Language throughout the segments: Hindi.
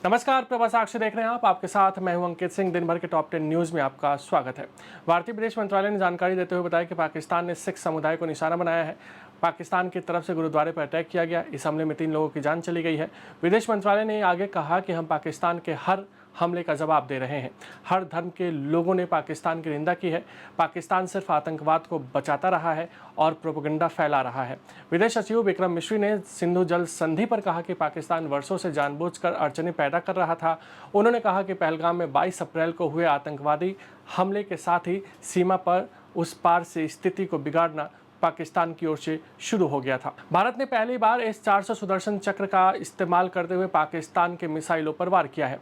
नमस्कार, प्रभा साक्षी देख रहे हैं आप। आपके साथ मैं हूं अंकित सिंह। दिन भर के टॉप 10 न्यूज़ में आपका स्वागत है। भारतीय विदेश मंत्रालय ने जानकारी देते हुए बताया कि पाकिस्तान ने सिख समुदाय को निशाना बनाया है। पाकिस्तान की तरफ से गुरुद्वारे पर अटैक किया गया। इस हमले में 3 लोगों की जान चली गई है। विदेश मंत्रालय ने आगे कहा कि हम पाकिस्तान के हर हमले का जवाब दे रहे हैं। हर धर्म के लोगों ने पाकिस्तान की निंदा की है। पाकिस्तान सिर्फ आतंकवाद को बचाता रहा है और प्रोपेगेंडा फैला रहा है। विदेश सचिव विक्रम मिश्री ने सिंधु जल संधि पर कहा कि पाकिस्तान वर्षों से जानबूझकर अड़चनें पैदा कर रहा था। उन्होंने कहा कि पहलगाम में 22 अप्रैल को हुए आतंकवादी हमले के साथ ही सीमा पर उस पार से स्थिति को बिगाड़ना पाकिस्तान की ओर से शुरू हो गया था। भारत ने पहली बार S-400 सुदर्शन चक्र का इस्तेमाल करते हुए पाकिस्तान के मिसाइलों पर वार किया है।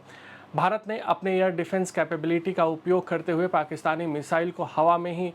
भारत ने अपने एयर डिफेंस कैपेबिलिटी का उपयोग करते हुए पाकिस्तानी मिसाइल को हवा में ही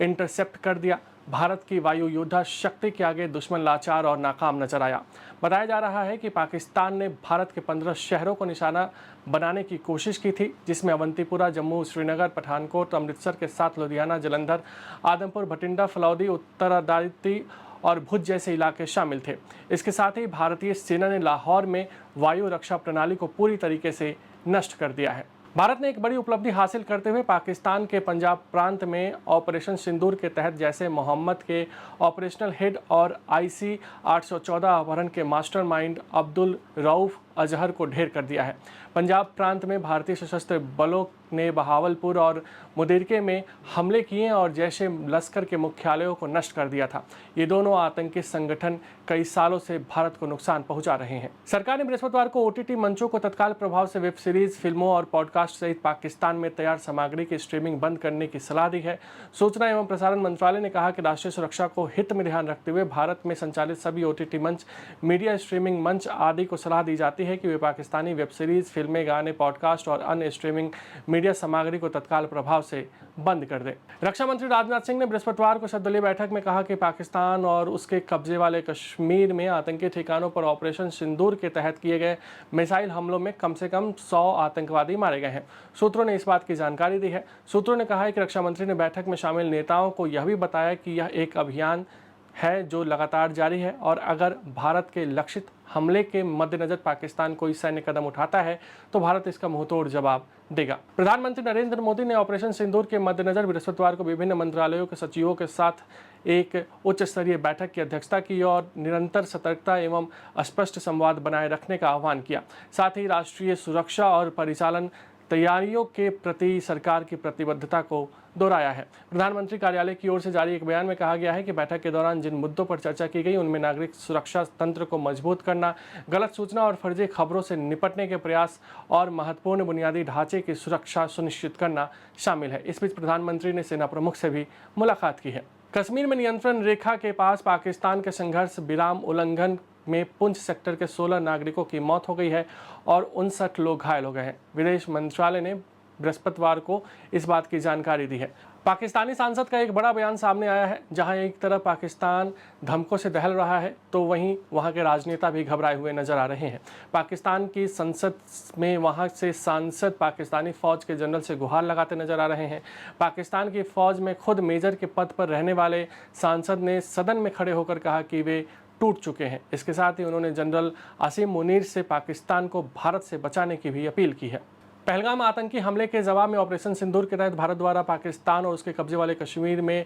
इंटरसेप्ट कर दिया। भारत की वायु योद्धा शक्ति के आगे दुश्मन लाचार और नाकाम नजर आया। बताया जा रहा है कि पाकिस्तान ने भारत के 15 शहरों को निशाना बनाने की कोशिश की थी, जिसमें अवंतीपुरा, जम्मू, श्रीनगर, पठानकोट, अमृतसर के साथ लुधियाना, जालंधर, आदमपुर, भटिंडा, फलौदी, उत्तरादित्ती और भुज जैसे इलाके शामिल थे। इसके साथ ही भारतीय सेना ने लाहौर में वायु रक्षा प्रणाली को पूरी तरीके से नष्ट कर दिया है। भारत ने एक बड़ी उपलब्धि हासिल करते हुए पाकिस्तान के पंजाब प्रांत में ऑपरेशन सिंदूर के तहत जैसे मोहम्मद के ऑपरेशनल हेड और IC 814 अपहरण के मास्टरमाइंड अब्दुल रऊफ अजहर को ढेर कर दिया है। पंजाब प्रांत में भारतीय सशस्त्र बलों ने बहावलपुर और मुदीरके में हमले किए और जैशे लश्कर के मुख्यालयों को नष्ट कर दिया था। ये दोनों आतंकी संगठन कई सालों से भारत को नुकसान पहुंचा रहे हैं। सरकार ने बृहस्पतिवार को OTT मंचों को तत्काल प्रभाव से वेब सीरीज, फिल्मों और पॉडकास्ट सहित पाकिस्तान में तैयार सामग्री की स्ट्रीमिंग बंद करने की सलाह दी है। सूचना एवं प्रसारण मंत्रालय ने कहा कि राष्ट्रीय सुरक्षा को हित में ध्यान रखते हुए भारत में संचालित सभी OTT मंच, मीडिया स्ट्रीमिंग मंच आदि को सलाह दी जाती है कि वे पाकिस्तानी वेब सीरीज, फिल्में, गाने, पॉडकास्ट और अन्य स्ट्रीमिंग मीडिया सामग्री को तत्काल प्रभाव से बंद कर दे। रक्षा मंत्री राजनाथ सिंह ने बृहस्पतिवार को सर्वदलीय बैठक में कहा कि पाकिस्तान और उसके कब्जे वाले कश्मीर में आतंकी ठिकानों पर ऑपरेशन सिंदूर के तहत किए गए मिसाइल हमलों में कम से कम 100 आतंकवादी मारे गए हैं। सूत्रों ने इस बात की जानकारी दी है। सूत्रों ने कहा है कि रक्षा मंत्री ने बैठक में शामिल नेताओं को यह भी बताया कि यह एक अभियान है जो लगातार जारी है और अगर भारत के लक्षित हमले के मद्देनजर पाकिस्तान कोई सैन्य कदम उठाता है तो भारत इसका मुंहतोड़ जवाब देगा। प्रधानमंत्री नरेंद्र मोदी ने ऑपरेशन सिंदूर के मद्देनजर बृहस्पतिवार को विभिन्न मंत्रालयों के सचिवों के साथ एक उच्च स्तरीय बैठक की अध्यक्षता की और निरंतर सतर्कता एवं स्पष्ट संवाद बनाए रखने का आह्वान किया। साथ ही राष्ट्रीय सुरक्षा और परिचालन तैयारियों के प्रति सरकार की प्रतिबद्धता को दोहराया है। प्रधानमंत्री कार्यालय की ओर से जारी एक बयान में कहा गया है कि बैठक के दौरान जिन मुद्दों पर चर्चा की गई उनमें नागरिक सुरक्षा तंत्र को मजबूत करना, गलत सूचना और फर्जी खबरों से निपटने के प्रयास और महत्वपूर्ण बुनियादी ढांचे की सुरक्षा सुनिश्चित करना शामिल है। इस बीच प्रधानमंत्री ने सेना प्रमुख से भी मुलाकात की है। कश्मीर में नियंत्रण रेखा के पास पाकिस्तान के संघर्ष विराम उल्लंघन में पुंछ सेक्टर के 16 नागरिकों की मौत हो गई है और 59 लोग घायल हो गए हैं। विदेश मंत्रालय ने बृहस्पतिवार को इस बात की जानकारी दी है। पाकिस्तानी सांसद का एक बड़ा बयान सामने आया है। जहां एक तरफ पाकिस्तान धमकों से दहल रहा है तो वहीं वहां के राजनेता भी घबराए हुए नजर आ रहे हैं। पाकिस्तान की संसद में वहां से सांसद पाकिस्तानी फौज के जनरल से गुहार लगाते नजर आ रहे हैं। पाकिस्तान की फौज में खुद मेजर के पद पर रहने वाले सांसद ने सदन में खड़े होकर कहा कि वे टूट चुके हैं। इसके साथ ही उन्होंने जनरल आसिम मुनीर से पाकिस्तान को भारत से बचाने की भी अपील की है। पहलगाम आतंकी हमले के जवाब में ऑपरेशन सिंदूर के तहत भारत द्वारा पाकिस्तान और उसके कब्जे वाले कश्मीर में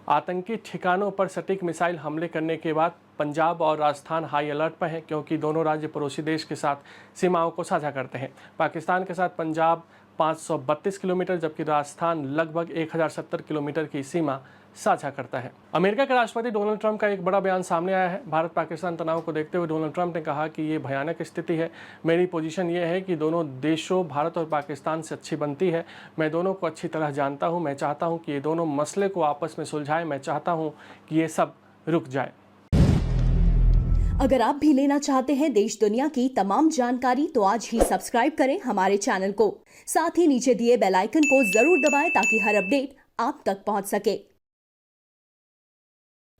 आतंकी ठिकानों पर सटीक मिसाइल हमले करने के बाद पंजाब और राजस्थान हाई अलर्ट पर हैं, क्योंकि दोनों राज्य पड़ोसी देश के साथ सीमाओं को साझा करते हैं। पाकिस्तान के साथ पंजाब 532 किलोमीटर जबकि राजस्थान लगभग 1070 किलोमीटर की सीमा साझा करता है। अमेरिका के राष्ट्रपति डोनाल्ड ट्रंप का एक बड़ा बयान सामने आया है। भारत पाकिस्तान तनाव को देखते हुए डोनाल्ड ट्रंप ने कहा कि ये भयानक स्थिति है। मेरी पोजीशन ये है कि दोनों देशों भारत और पाकिस्तान से अच्छी बनती है। मैं दोनों को अच्छी तरह जानता हूँ। मैं चाहता हूँ कि ये दोनों मसले को आपस में सुलझाएं। मैं चाहता हूँ कि ये सब रुक जाए। अगर आप भी लेना चाहते हैं देश दुनिया की तमाम जानकारी तो आज ही सब्सक्राइब करें हमारे चैनल को। साथ ही नीचे दिए बेल आइकन को जरूर दबाएं ताकि हर अपडेट आप तक पहुंच सके।